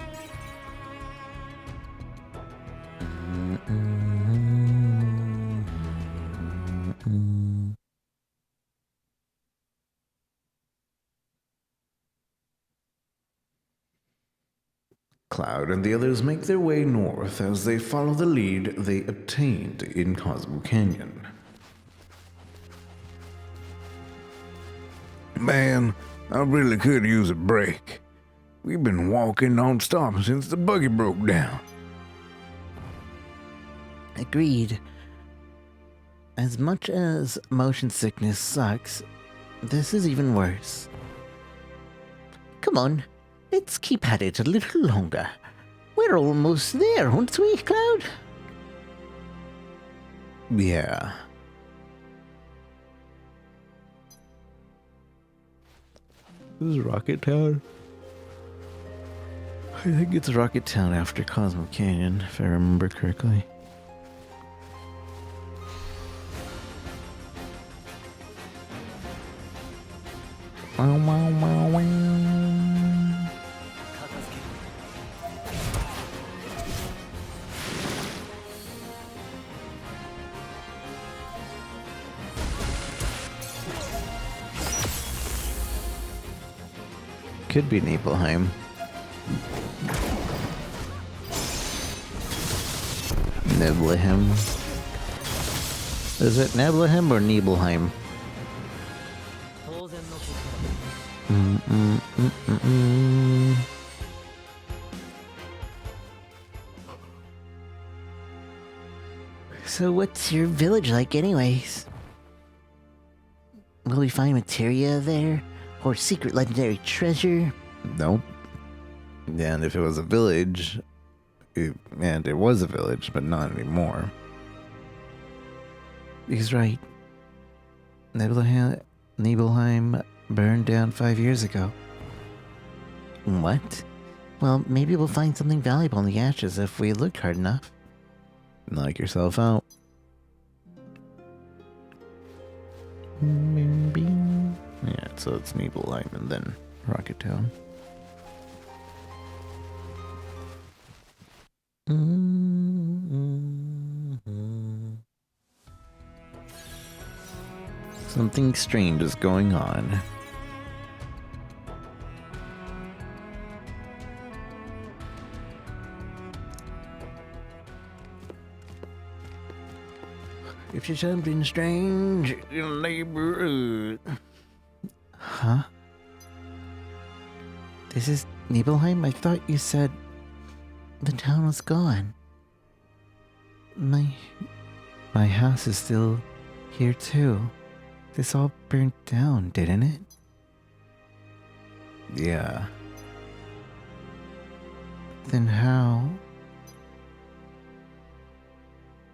Cloud and the others make their way north as they follow the lead they obtained in Cosmo Canyon. Man, I really could use a break. We've been walking non-stop since the buggy broke down. Agreed. As much as motion sickness sucks, this is even worse. Come on, let's keep at it a little longer. We're almost there, aren't we, Cloud? Yeah. This is Rocket Town? I think it's Rocket Town after Cosmo Canyon, if I remember correctly. Wow, wow, wow, wow. Could be Nibelheim. Nibelheim. Is it Nibelheim or Nibelheim? So what's your village like anyways? Will we find materia there? Or secret legendary treasure? Nope. And if it was a village, and it was a village, but not anymore. He's right. Nibelheim burned down 5 years ago. What? Well, maybe we'll find something valuable in the ashes if we look hard enough. Knock yourself out. Yeah, so it's Nibelheim and then Rocket Town. Something strange is going on. If you're something strange in the neighborhood. Huh? This is Nibelheim? I thought you said the town was gone. My house is still here too. This all burnt down, didn't it? Yeah. Then how?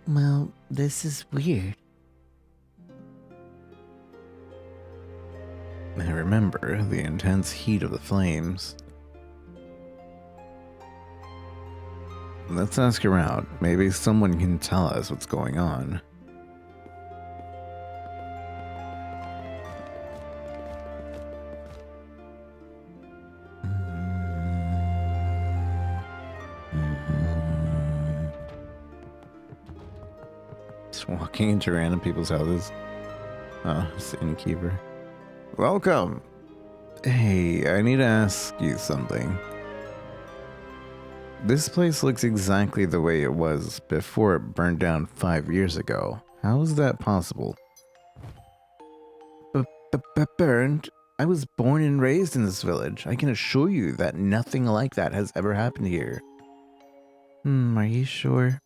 Well, this is weird. I remember the intense heat of the flames. Let's ask around. Maybe someone can tell us what's going on. Just walking into random people's houses. Oh, it's the innkeeper. Welcome. Hey, I need to ask you something. This place looks exactly the way it was before it burned down 5 years ago. How is that possible? Burned? I was born and raised in this village. I can assure you that nothing like that has ever happened here. Are you sure?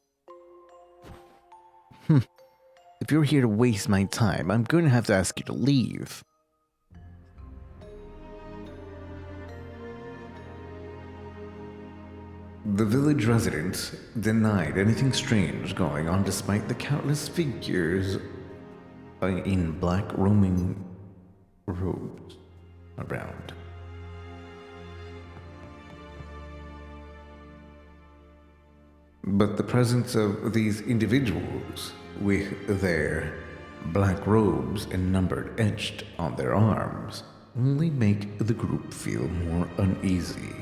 If you're here to waste my time, I'm going to have to ask you to leave. The village residents denied anything strange going on despite the countless figures in black roaming robes around. But the presence of these individuals with their black robes and numbered etched on their arms only make the group feel more uneasy.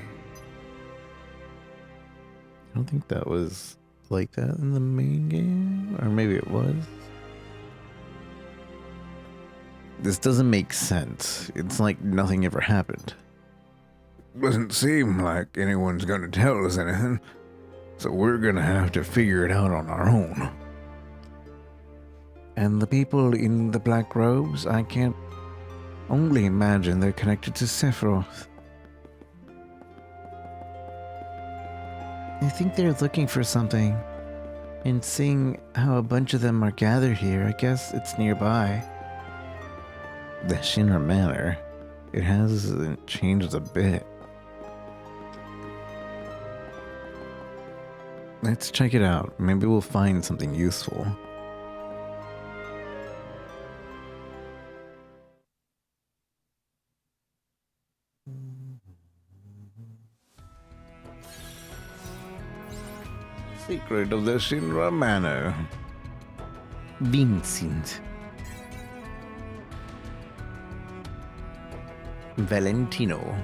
I don't think that was like that in the main game, or maybe it was. This doesn't make sense. It's like nothing ever happened. Doesn't seem like anyone's gonna tell us anything, so we're gonna have to figure it out on our own. And the people in the black robes, I can't only imagine they're connected to Sephiroth. I think they're looking for something. And seeing how a bunch of them are gathered here, I guess it's nearby. The Shinra Manor, it hasn't changed a bit. Let's check it out. Maybe we'll find something useful. Secret of the Shinra Manor. Vincent. Valentino.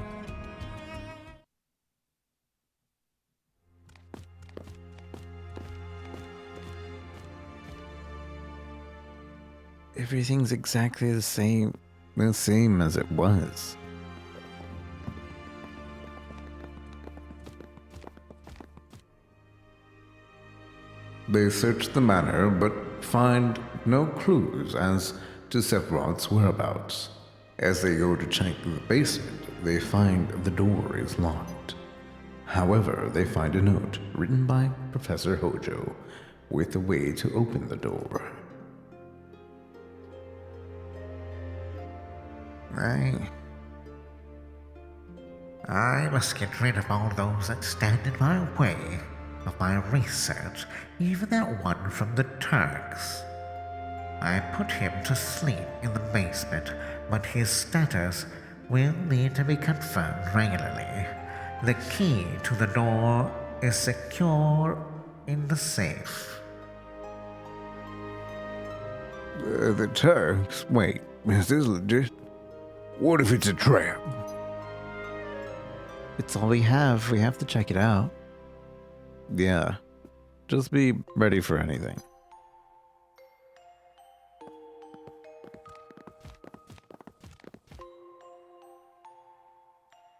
Everything's exactly the same. The same as it was. They search the manor, but find no clues as to Sephiroth's whereabouts. As they go to check the basement, they find the door is locked. However, they find a note written by Professor Hojo with a way to open the door. I must get rid of all those that stand in my way of my research, even that one from the Turks. I put him to sleep in the basement, but his status will need to be confirmed regularly. The key to the door is secure in the safe. The Turks? Wait, is this legit? What if it's a trap? It's all we have. We have to check it out. Yeah, just be ready for anything.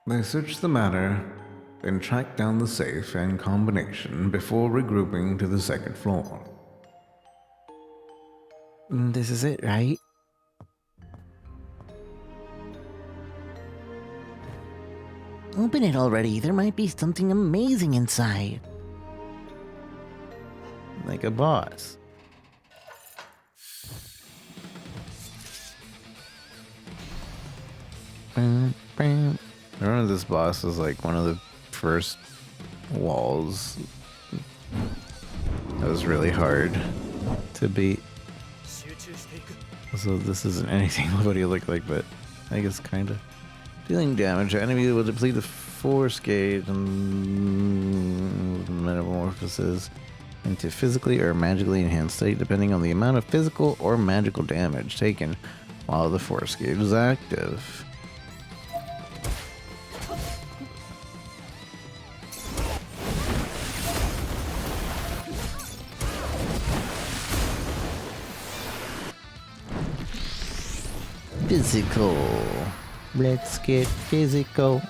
They search the manor, then track down the safe and combination before regrouping to the second floor. This is it, right? Open it already. There might be something amazing inside. Like a boss. Remember, this boss was like one of the first walls that was really hard to beat. So this isn't anything what he looked like, but I guess kind of. Dealing damage, enemy will deplete the force gauge and metamorphoses into physically or magically enhanced state depending on the amount of physical or magical damage taken while the force gauge is active. Physical. Let's get physical.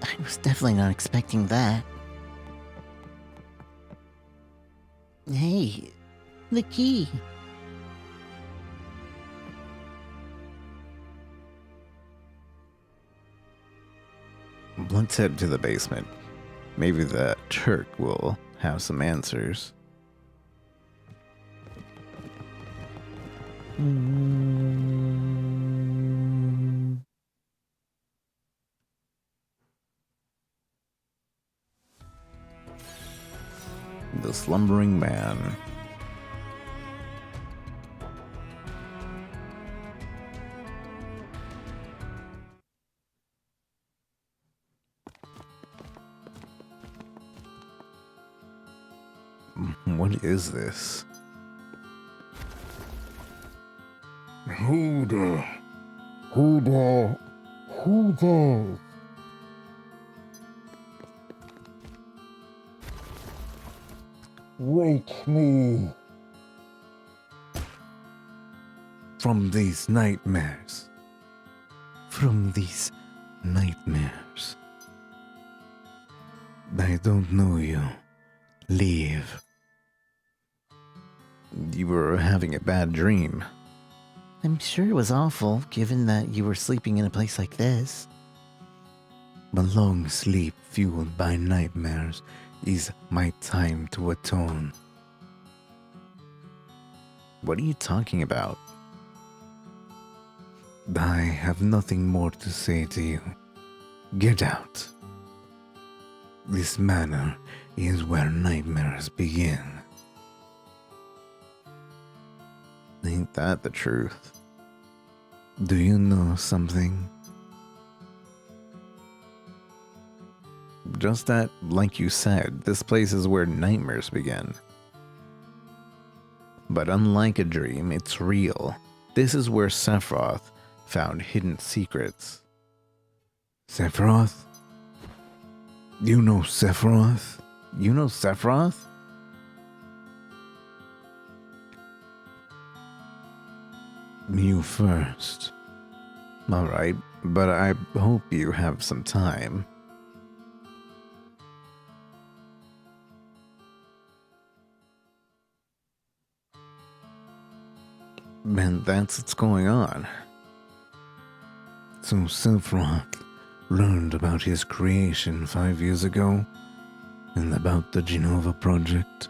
I was definitely not expecting that. Hey, the key. Let's head to the basement. Maybe the Turk will have some answers. The slumbering man. What is this? Who there? Wake me From these nightmares. From these nightmares. I don't know you. Leave. You were having a bad dream. I'm sure it was awful, given that you were sleeping in a place like this. A long sleep fueled by nightmares is my time to atone. What are you talking about? I have nothing more to say to you. Get out. This manor is where nightmares begin. Ain't that the truth? Do you know something? Just that, like you said, this place is where nightmares begin. But unlike a dream, it's real. This is where Sephiroth found hidden secrets. Sephiroth? You know Sephiroth? You know Sephiroth? You first. Alright, but I hope you have some time. And that's what's going on. So Sephiroth learned about his creation 5 years ago and about the Genova project.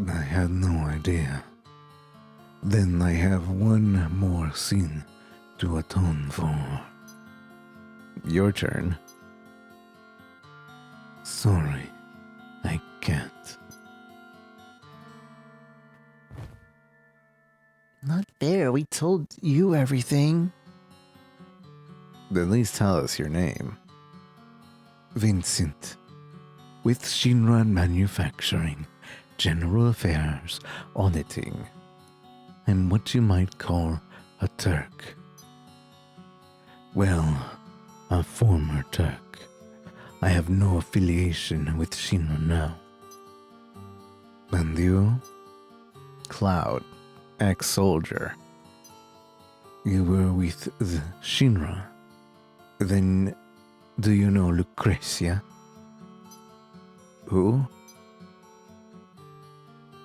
I had no idea. Then I have one more sin to atone for. Your turn. Sorry, I can't. Not fair. We told you everything. At least tell us your name. Vincent, with Shinra Manufacturing, General Affairs, Auditing. I'm what you might call a Turk. Well, a former Turk. I have no affiliation with Shinra now. And you? Cloud, ex-soldier. You were with the Shinra. Then, do you know Lucretia? Who?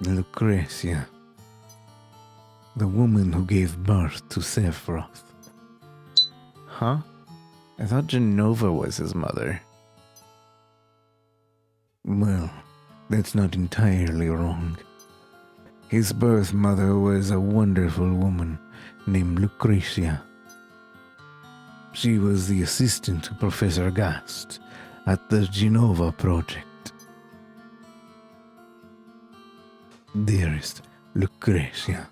Lucretia. The woman who gave birth to Sephiroth. Huh? I thought Genova was his mother. Well, that's not entirely wrong. His birth mother was a wonderful woman named Lucretia. She was the assistant to Professor Gast at the Genova project. Dearest Lucretia.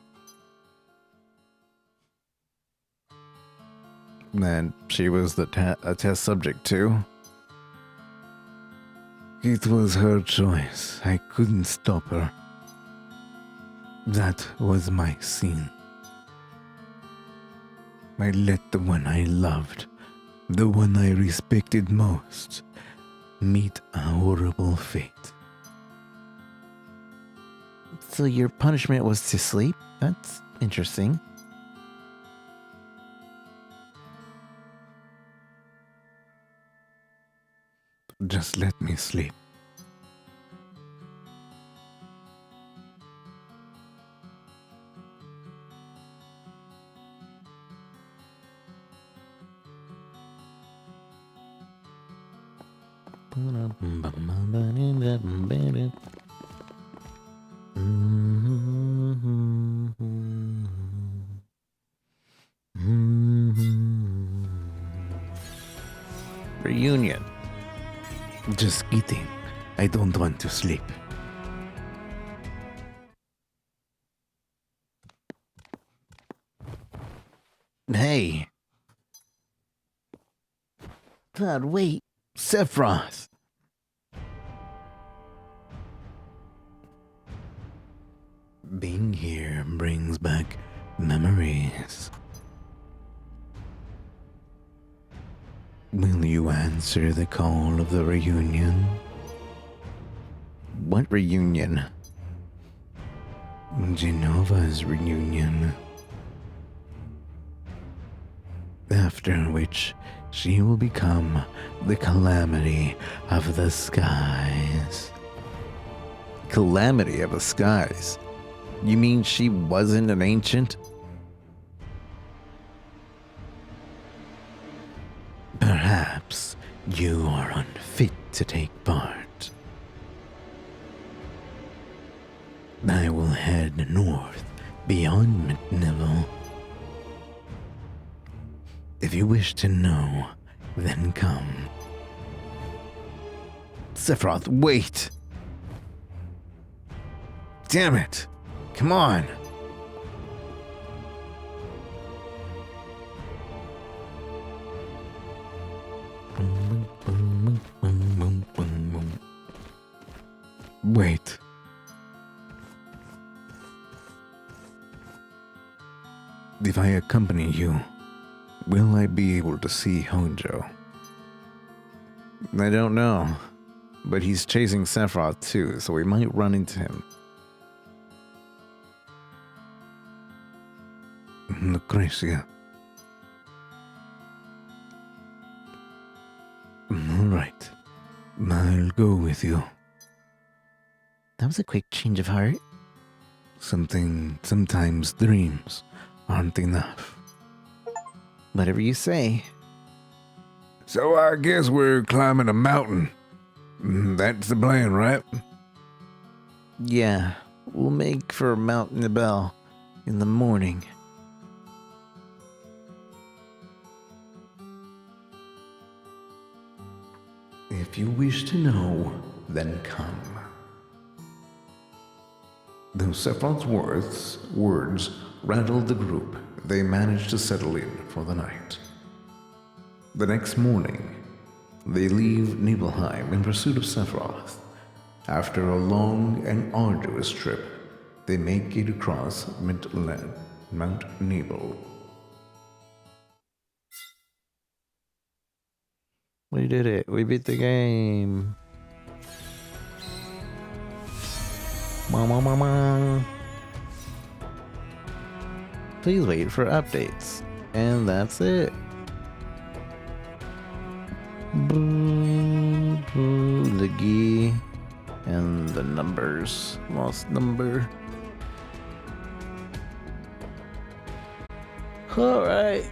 And she was a test subject too? It was her choice. I couldn't stop her. That was my sin. I let the one I loved, the one I respected most, meet a horrible fate. So your punishment was to sleep? That's interesting. Just let me sleep. Reunion. Just eating. I don't want to sleep. Hey. God, wait. Sephiroth! Being here brings back memories. Will you answer the call of the reunion? What reunion? Genova's reunion. After which she will become the calamity of the skies. Calamity of the skies? You mean she wasn't an ancient? Perhaps you are unfit to take part. I will head north beyond McNivel. If you wish to know, then come. Sephiroth, wait! Damn it! Come on! Wait. If I accompany you, will I be able to see Honjo? I don't know. But he's chasing Sephiroth too, so we might run into him. Lucretia. All right. I'll go with you. That was a quick change of heart. Sometimes dreams aren't enough. Whatever you say. So I guess we're climbing a mountain. That's the plan, right? Yeah, we'll make for Mount Nibel in the morning. If you wish to know, then come. Though Sephiroth's words rattled the group, they managed to settle in for the night. The next morning, they leave Nibelheim in pursuit of Sephiroth. After a long and arduous trip, they make it across Mount Nibel. We did it. We beat the game. Please wait for updates. And that's it. The gi and the numbers. Lost number. Alright.